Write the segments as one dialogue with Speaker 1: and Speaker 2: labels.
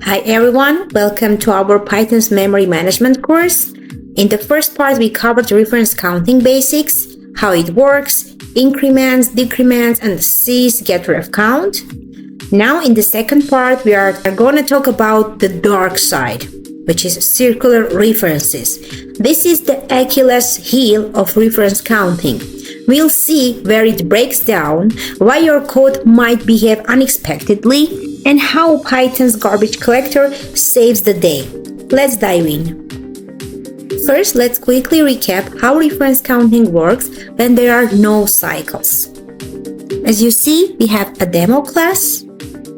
Speaker 1: Hi everyone, welcome to our Python's memory management course. In the first part, we covered reference counting basics, how it works, increments, decrements, and sys-get-ref count. Now in the second part, we are going to talk about the dark side, which is circular references. This is the Achilles heel of reference counting. We'll see where it breaks down, why your code might behave unexpectedly, and how Python's garbage collector saves the day. Let's dive in. First, let's quickly recap how reference counting works when there are no cycles. As you see, we have a demo class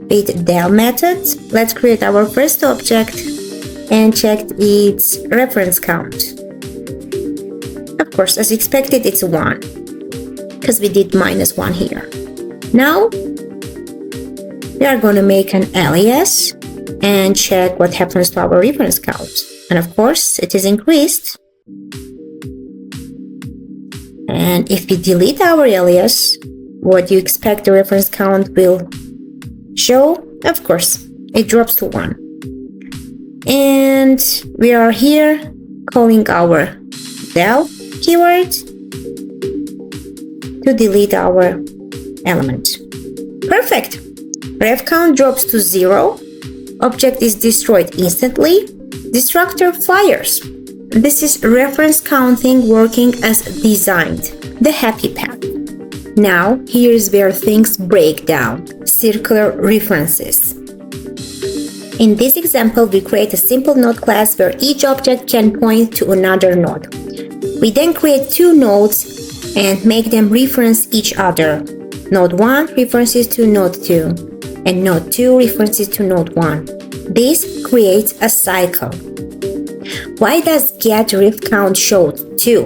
Speaker 1: with del method. Let's create our first object and check its reference count. Of course, as expected, it's 1, because we did -1 here. Now, we are going to make an alias and check what happens to our reference count. And of course, it is increased. And if we delete our alias, what you expect the reference count will show? Of course, it drops to 1. And we are here calling our del keyword to delete our element. Perfect! Ref count drops to 0. Object is destroyed instantly. Destructor fires. This is reference counting working as designed, the happy path. Now, here is where things break down. Circular references. In this example, we create a simple node class where each object can point to another node. We then create 2 nodes and make them reference each other. Node 1 references to node 2, and node 2 references to node 1. This creates a cycle. Why does get-ref count show 2?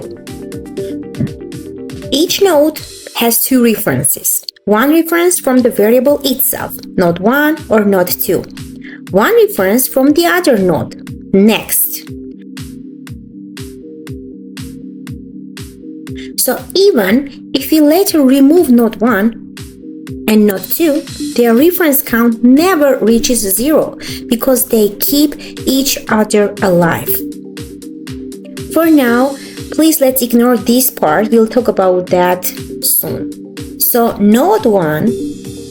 Speaker 1: Each node has 2 references. One reference from the variable itself, node 1 or node 2. One reference from the other node, next. So even if we later remove node 1 and node 2, their reference count never reaches 0 because they keep each other alive. For now, please let's ignore this part. We'll talk about that soon. So node 1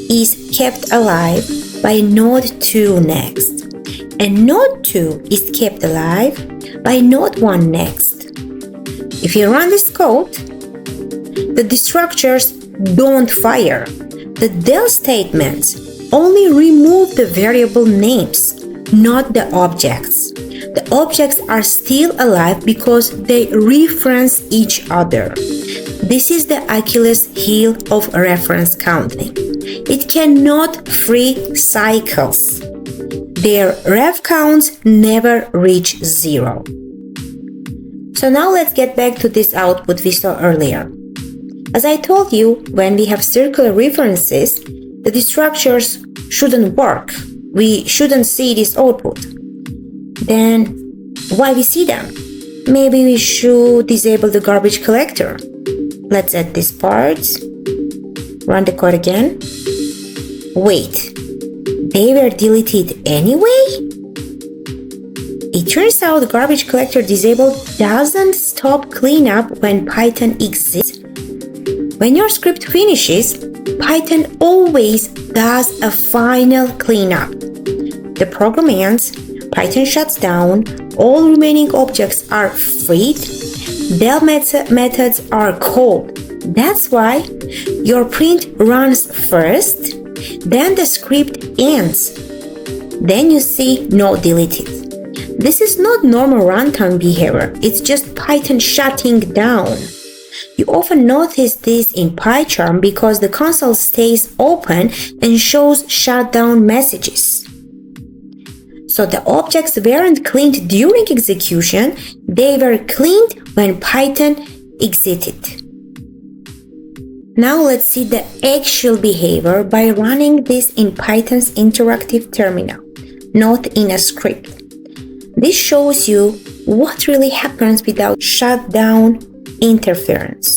Speaker 1: is kept alive by node 2 next, and node 2 is kept alive by node 1 next. If you run this code, the destructors don't fire. The del statements only remove the variable names, not the objects. The objects are still alive because they reference each other. This is the Achilles heel of reference counting. It cannot free cycles. Their ref counts never reach 0. So now let's get back to this output we saw earlier. As I told you, when we have circular references, the destructors shouldn't work. We shouldn't see this output. Then, why we see them? Maybe we should disable the garbage collector. Let's add this part. Run the code again. Wait, they were deleted anyway? It turns out the garbage collector disabled doesn't stop cleanup when Python exists. When your script finishes, Python always does a final cleanup. The program ends, Python shuts down, all remaining objects are freed, del methods are called. That's why your print runs first, then the script ends. Then you see no deleted. This is not normal runtime behavior, it's just Python shutting down. You often notice this in PyCharm because the console stays open and shows shutdown messages. So the objects weren't cleaned during execution, they were cleaned when Python exited. Now let's see the actual behavior by running this in Python's interactive terminal, not in a script. This shows you what really happens without shutdown interference.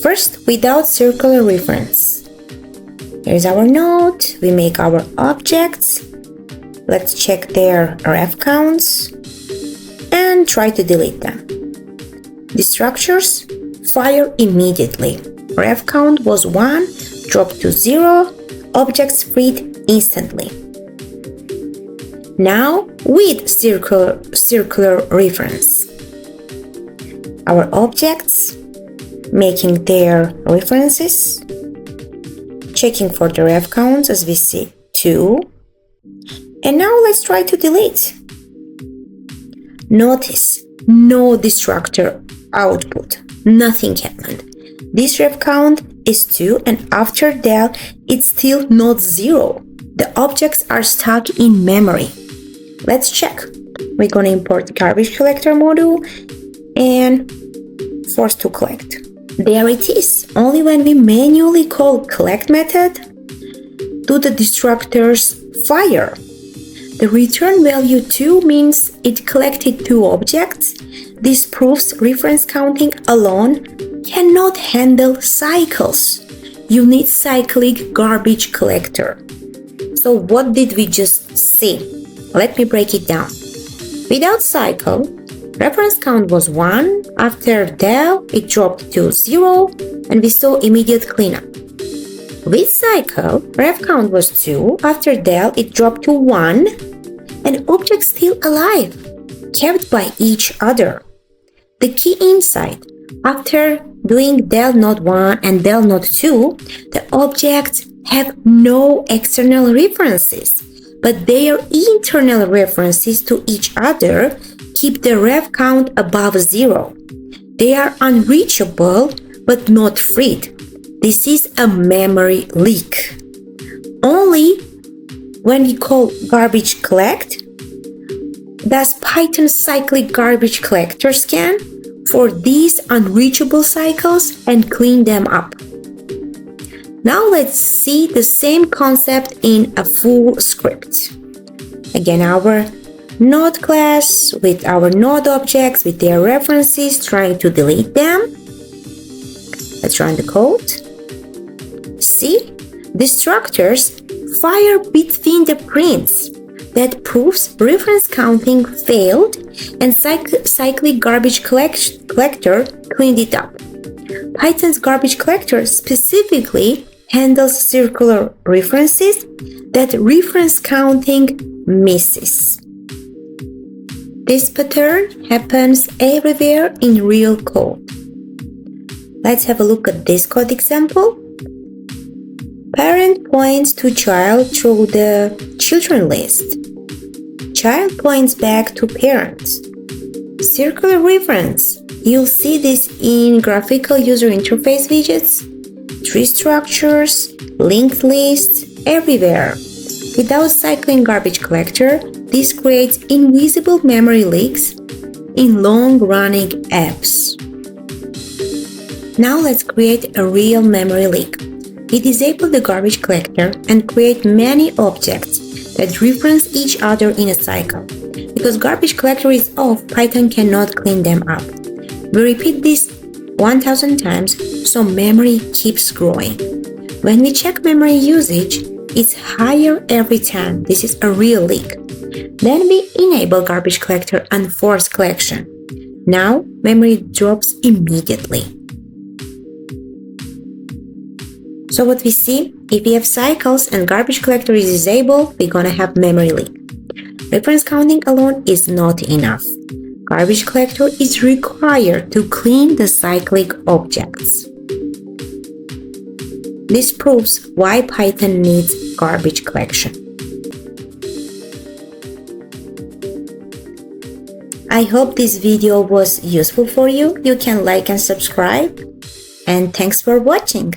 Speaker 1: First, without circular reference. Here's our node, we make our objects, Let's check their ref counts and try to delete them. The structures fire immediately. Ref count was 1, dropped to 0, objects freed instantly. Now with circular reference. Our objects making their references, checking for the ref counts as we see 2. And now let's try to delete. Notice no destructor output. Nothing happened. This ref count is 2 and after that it's still not 0. The objects are stuck in memory. Let's check. We're gonna import garbage collector module and force to collect. There it is. Only when we manually call collect method do the destructors fire. The return value 2 means it collected 2 objects. This proves reference counting alone cannot handle cycles. You need cyclic garbage collector. So what did we just see? Let me break it down. Without cycle, reference count was 1. After that, it dropped to 0 and we saw immediate cleanup. With cycle, ref count was 2. After that, it dropped to 1 and objects still alive, kept by each other. The key insight, after doing del node 1 and del node 2, the objects have no external references, but their internal references to each other keep the ref count above 0. They are unreachable but not freed. This is a memory leak. Only when we call garbage collect does Python cyclic garbage collector scan for these unreachable cycles and clean them up. Now let's see the same concept in a full script. Again, our node class with our node objects with their references, trying to delete them. Let's run the code. See, destructors fire between the prints. That proves reference counting failed and cyclic garbage collector cleaned it up. Python's garbage collector specifically handles circular references that reference counting misses. This pattern happens everywhere in real code. Let's have a look at this code example. Parent points to child through the children list. Child points back to parents. Circular reference. You'll see this in graphical user interface widgets, tree structures, linked lists, everywhere. Without cycling garbage collector, this creates invisible memory leaks in long-running apps. Now let's create a real memory leak. We disable the garbage collector and create many objects that reference each other in a cycle. Because garbage collector is off, Python cannot clean them up. We repeat this 1000 times so memory keeps growing. When we check memory usage, it's higher every time. This is a real leak. Then we enable garbage collector and force collection. Now memory drops immediately. So what we see, if we have cycles and garbage collector is disabled, we're gonna have memory leak. Reference counting alone is not enough. Garbage collector is required to clean the cyclic objects. This proves why Python needs garbage collection. I hope this video was useful for you. You can like and subscribe. And thanks for watching.